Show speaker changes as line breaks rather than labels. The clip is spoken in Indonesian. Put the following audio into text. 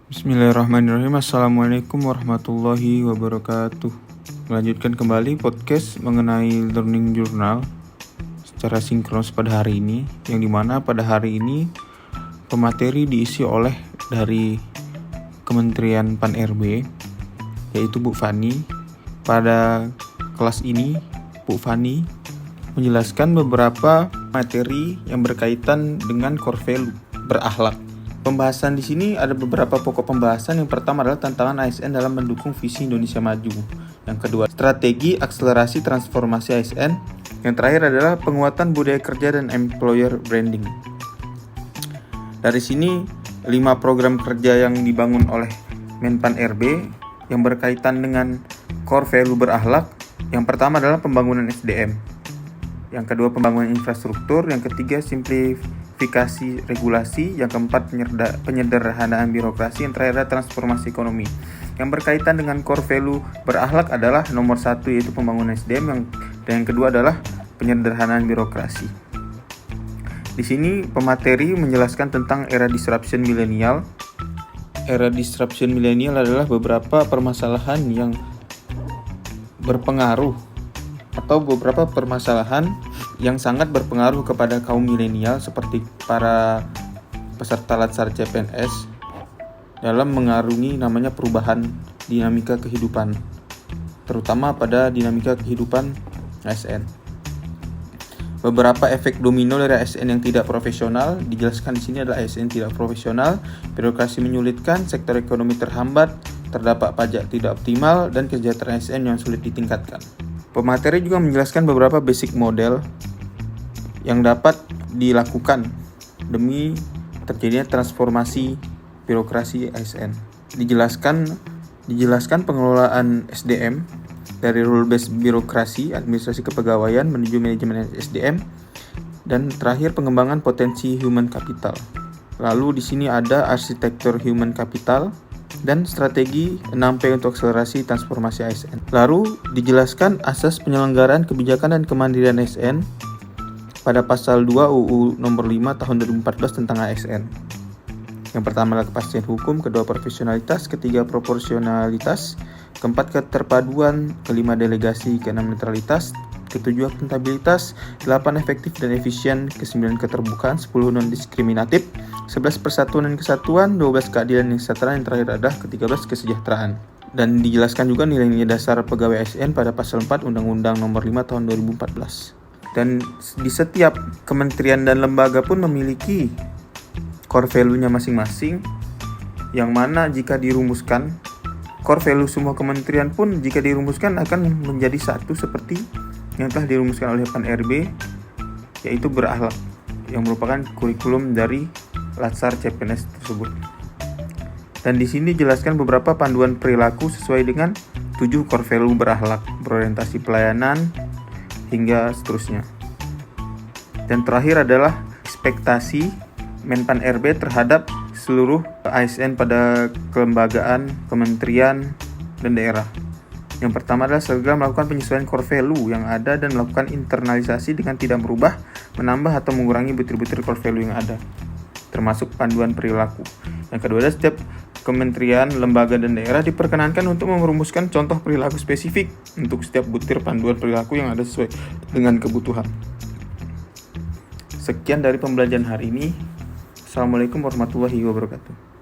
Bismillahirrahmanirrahim. Assalamualaikum warahmatullahi wabarakatuh. Melanjutkan kembali podcast mengenai learning journal secara sinkronus pada hari ini, yang dimana pada hari ini pemateri diisi oleh dari Kementerian Pan-RB, yaitu Bu Fani. Pada kelas ini Bu Fani menjelaskan beberapa materi yang berkaitan dengan core value berakhlak. Pembahasan di sini ada beberapa pokok pembahasan. Yang pertama adalah tantangan ASN dalam mendukung visi Indonesia Maju. Yang kedua, strategi akselerasi transformasi ASN. Yang terakhir adalah penguatan budaya kerja dan employer branding. Dari sini 5 program kerja yang dibangun oleh Menpan RB yang berkaitan dengan core value berakhlak. Yang pertama adalah pembangunan SDM. Yang kedua, pembangunan infrastruktur. Yang ketiga, simplifikasi regulasi. Yang keempat, penyederhanaan birokrasi. Yang terakhir adalah transformasi ekonomi. Yang berkaitan dengan core value berakhlak adalah nomor 1 yaitu pembangunan SDM, dan yang kedua adalah penyederhanaan birokrasi. Di sini pemateri menjelaskan tentang era disruption milenial. Era disruption milenial adalah beberapa permasalahan yang berpengaruh atau beberapa permasalahan yang sangat berpengaruh kepada kaum milenial seperti para peserta Latsar CPNS dalam mengarungi namanya perubahan dinamika kehidupan, terutama pada dinamika kehidupan ASN. Beberapa efek domino dari ASN yang tidak profesional dijelaskan di sini adalah ASN tidak profesional, birokrasi menyulitkan, sektor ekonomi terhambat, terdapat pajak tidak optimal, dan kesejahteraan ASN yang sulit ditingkatkan. Pemateri juga menjelaskan beberapa basic model yang dapat dilakukan demi terjadinya transformasi birokrasi ASN. Dijelaskan pengelolaan SDM dari rule based birokrasi, administrasi kepegawaian menuju manajemen SDM, dan terakhir pengembangan potensi human capital. Lalu di sini ada arsitektur human capital dan strategi 6P untuk akselerasi transformasi ASN. Lalu dijelaskan asas penyelenggaraan kebijakan dan kemandirian ASN pada pasal 2 UU nomor 5 tahun 2014 tentang ASN. Yang pertama adalah kepastian hukum, kedua profesionalitas, ketiga proporsionalitas, keempat keterpaduan, kelima delegasi, keenam netralitas, ketujuh akuntabilitas, 8 efektif dan efisien, ke-9 keterbukaan, 10 non-diskriminatif, 11 persatuan dan kesatuan, 12 keadilan dan kesejahteraan, yang terakhir adalah ke-13 kesejahteraan. Dan dijelaskan juga nilai-nilai dasar pegawai ASN pada pasal 4 Undang-Undang nomor 5 tahun 2014. Dan di setiap kementerian dan lembaga pun memiliki core value-nya masing-masing, yang mana jika dirumuskan, core value semua kementerian pun jika dirumuskan akan menjadi satu seperti yang telah dirumuskan oleh Pan RB, yaitu berakhlak, yang merupakan kurikulum dari Latsar CPNS tersebut. Dan di sini dijelaskan beberapa panduan perilaku sesuai dengan 7 core value berakhlak, berorientasi pelayanan, hingga seterusnya. Dan terakhir adalah ekspektasi Menpan RB terhadap seluruh ASN pada kelembagaan, kementerian, dan daerah. Yang pertama adalah segera melakukan penyesuaian core value yang ada dan melakukan internalisasi dengan tidak merubah, menambah, atau mengurangi butir-butir core value yang ada, termasuk panduan perilaku. Yang kedua adalah setiap kementerian, lembaga, dan daerah diperkenankan untuk merumuskan contoh perilaku spesifik untuk setiap butir panduan perilaku yang ada sesuai dengan kebutuhan. Sekian dari pembelajaran hari ini. Assalamualaikum warahmatullahi wabarakatuh.